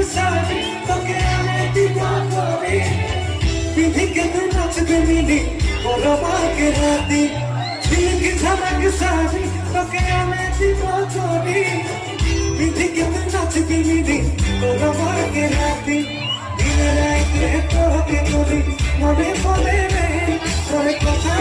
सारी তোকে আমি দিব করি বিধি के तू नाचबे मिली बोलबा के राती दिल की धड़क सारी তোকে আমি দিব করি বিধি के तू नाचबे मिली बोलबा के राती दिन रात তোকে করি মনে পড়ে রে তোর কথা